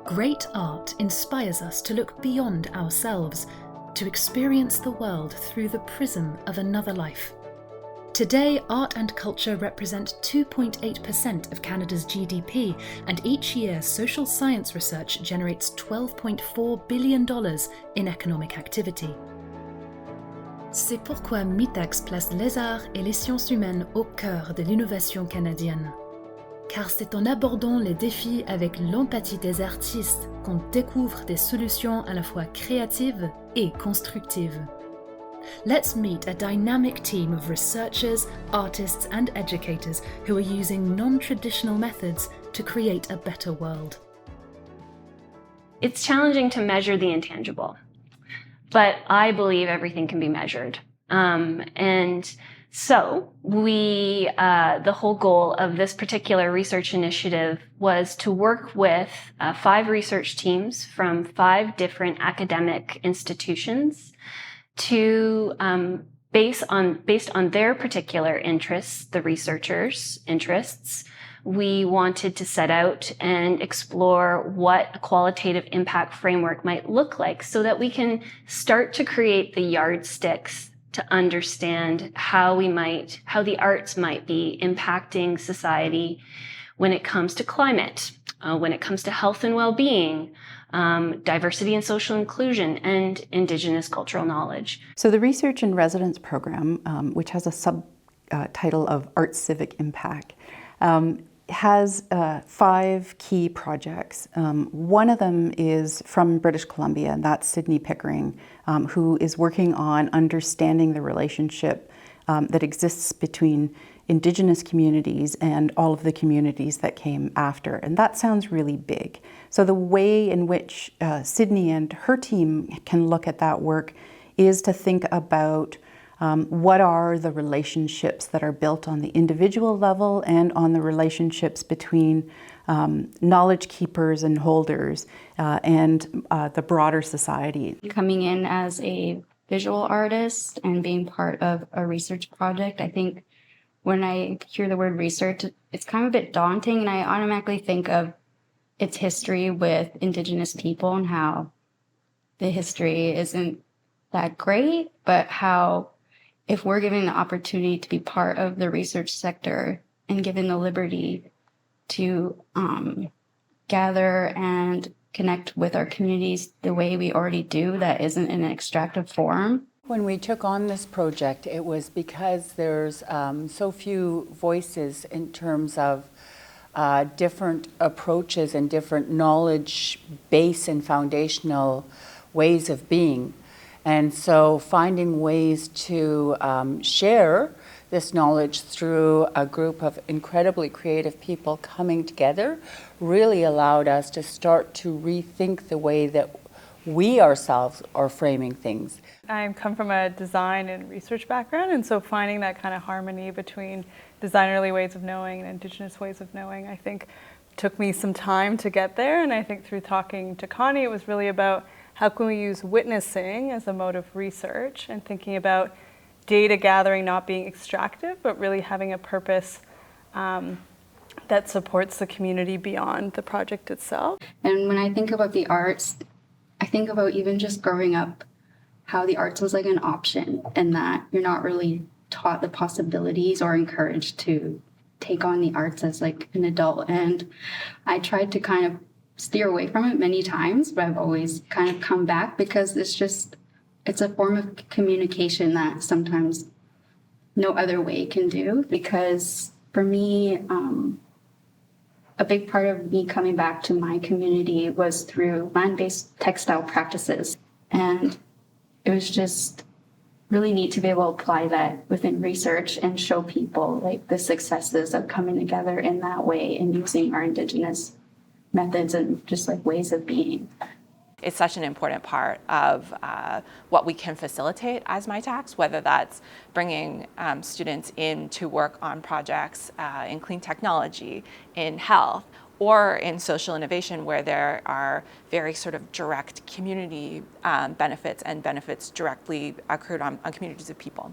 Great art inspires us to look beyond ourselves, to experience the world through the prism of another life. Today, art and culture represent 2.8% of Canada's GDP, and each year social science research generates $12.4 billion in economic activity. C'est pourquoi Mitacs place les arts et les sciences humaines au cœur de l'innovation canadienne. Car c'est en abordant les défis avec l'empathie des artistes qu'on découvre des solutions à la fois créatives et constructives. Let's meet a dynamic team of researchers, artists and educators who are using non-traditional methods to create a better world. It's challenging to measure the intangible, but I believe everything can be measured. So the whole goal of this particular research initiative was to work with 5 research teams from 5 different academic institutions to, based on their particular interests, the researchers' interests, we wanted to set out and explore what a qualitative impact framework might look like so that we can start to create the yardsticks to understand how the arts might be impacting society when it comes to climate, when it comes to health and well-being, diversity and social inclusion, and Indigenous cultural knowledge. So the Research in Residence program, which has a subtitle of Art Civic Impact, has 5 key projects. One of them is from British Columbia, and that's Sydney Pickering, who is working on understanding the relationship that exists between Indigenous communities and all of the communities that came after. And that sounds really big. So the way in which Sydney and her team can look at that work is to think about what are the relationships that are built on the individual level and on the relationships between knowledge keepers and holders and the broader society. Coming in as a visual artist and being part of a research project, I think when I hear the word research, it's kind of a bit daunting, and I automatically think of its history with Indigenous people and how the history isn't that great, but how if we're given the opportunity to be part of the research sector and given the liberty to gather and connect with our communities the way we already do, that isn't in an extractive form. When we took on this project, it was because there's so few voices in terms of different approaches and different knowledge base and foundational ways of being. And so finding ways to share this knowledge through a group of incredibly creative people coming together really allowed us to start to rethink the way that we ourselves are framing things. I come from a design and research background, and so finding that kind of harmony between designerly ways of knowing and Indigenous ways of knowing, I think, took me some time to get there. And I think through talking to Connie, it was really about how can we use witnessing as a mode of research and thinking about data gathering not being extractive, but really having a purpose that supports the community beyond the project itself. And when I think about the arts, I think about even just growing up, how the arts was like an option and that you're not really taught the possibilities or encouraged to take on the arts as like an adult. And I tried to kind of steer away from it many times, but I've always kind of come back because it's a form of communication that sometimes no other way can do. Because for me, a big part of me coming back to my community was through land-based textile practices. And it was just really neat to be able to apply that within research and show people like the successes of coming together in that way and using our Indigenous methods and just like ways of being. It's such an important part of what we can facilitate as Mitacs, whether that's bringing students in to work on projects in clean technology, in health, or in social innovation where there are very sort of direct community benefits and benefits directly accrued on communities of people.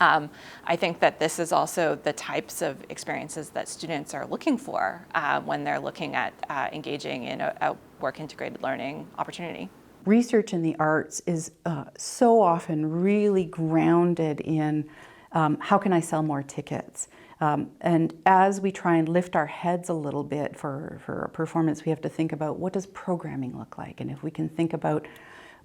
I think that this is also the types of experiences that students are looking for when they're looking at engaging in a work-integrated learning opportunity. Research in the arts is so often really grounded in how can I sell more tickets? And as we try and lift our heads a little bit for a performance, we have to think about what does programming look like? And if we can think about,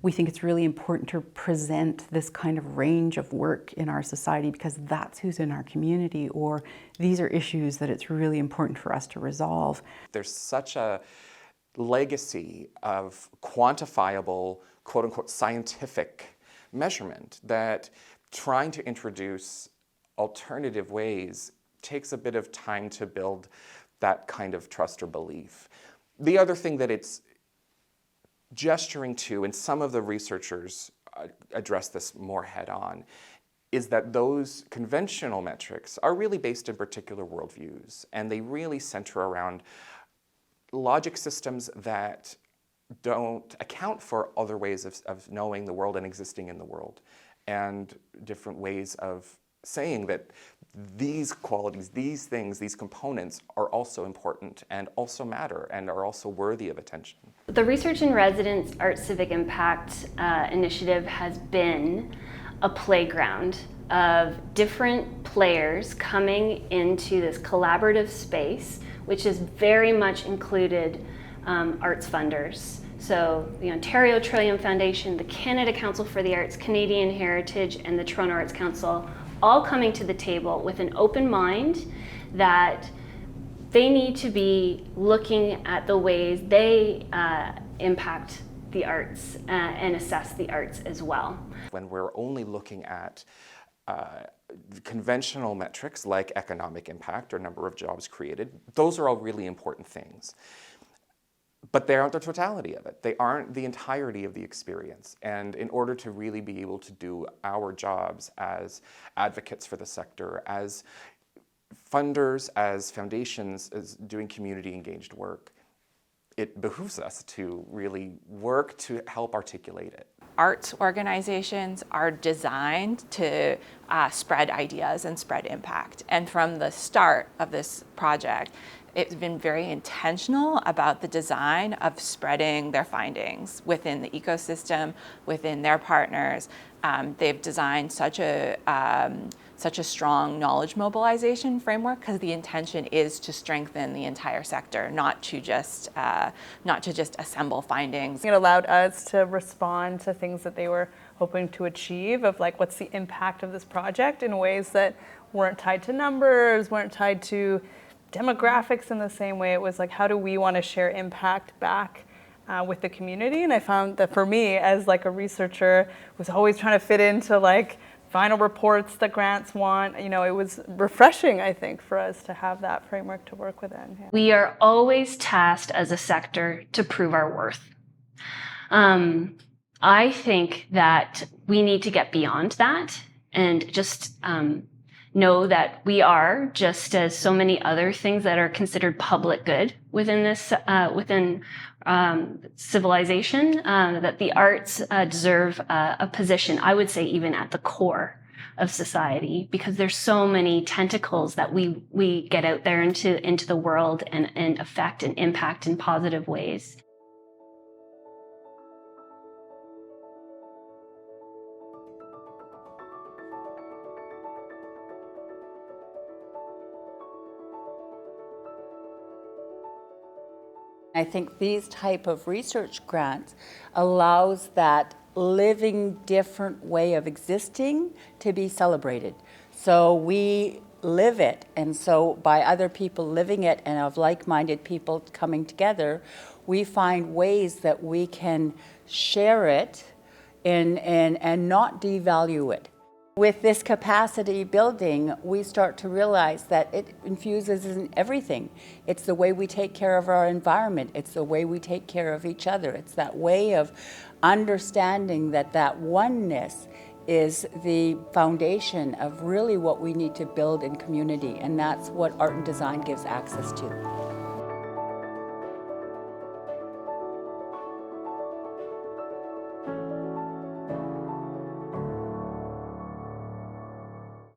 we think it's really important to present this kind of range of work in our society because that's who's in our community, or these are issues that it's really important for us to resolve. There's such a legacy of quantifiable, quote-unquote, scientific measurement that trying to introduce alternative ways takes a bit of time to build that kind of trust or belief. The other thing that it's gesturing to, and some of the researchers address this more head-on, is that those conventional metrics are really based in particular worldviews, and they really center around logic systems that don't account for other ways of knowing the world and existing in the world, and different ways of saying that these qualities, these things, these components are also important and also matter and are also worthy of attention. The Research in Residence Art Civic Impact initiative has been a playground of different players coming into this collaborative space, which has very much included arts funders. So the Ontario Trillium Foundation, the Canada Council for the Arts, Canadian Heritage, and the Toronto Arts Council, all coming to the table with an open mind that they need to be looking at the ways they impact the arts and assess the arts as well. When we're only looking at conventional metrics like economic impact or number of jobs created, those are all really important things. But they aren't the totality of it. They aren't the entirety of the experience. And in order to really be able to do our jobs as advocates for the sector, as funders, as foundations, as doing community engaged work, it behooves us to really work to help articulate it. Arts organizations are designed to spread ideas and spread impact. And from the start of this project, it's been very intentional about the design of spreading their findings within the ecosystem, within their partners. They've designed such a strong knowledge mobilization framework because the intention is to strengthen the entire sector, not to just assemble findings. It allowed us to respond to things that they were hoping to achieve, of like what's the impact of this project, in ways that weren't tied to numbers, weren't tied to demographics in the same way. It was like, how do we want to share impact back with the community? And I found that for me, as like a researcher, was always trying to fit into like final reports that grants want. You know, it was refreshing, I think, for us to have that framework to work within. Yeah. We are always tasked as a sector to prove our worth. I think that we need to get beyond that and just know that we are, just as so many other things that are considered public good within this civilization, that the arts deserve a position, I would say, even at the core of society, because there's so many tentacles that we get out there into the world and affect and impact in positive ways. I think these type of research grants allows that living different way of existing to be celebrated. So we live it, and so by other people living it and of like-minded people coming together, we find ways that we can share it and not devalue it. With this capacity building, we start to realize that it infuses in everything. It's the way we take care of our environment. It's the way we take care of each other. It's that way of understanding that oneness is the foundation of really what we need to build in community, and that's what art and design gives access to.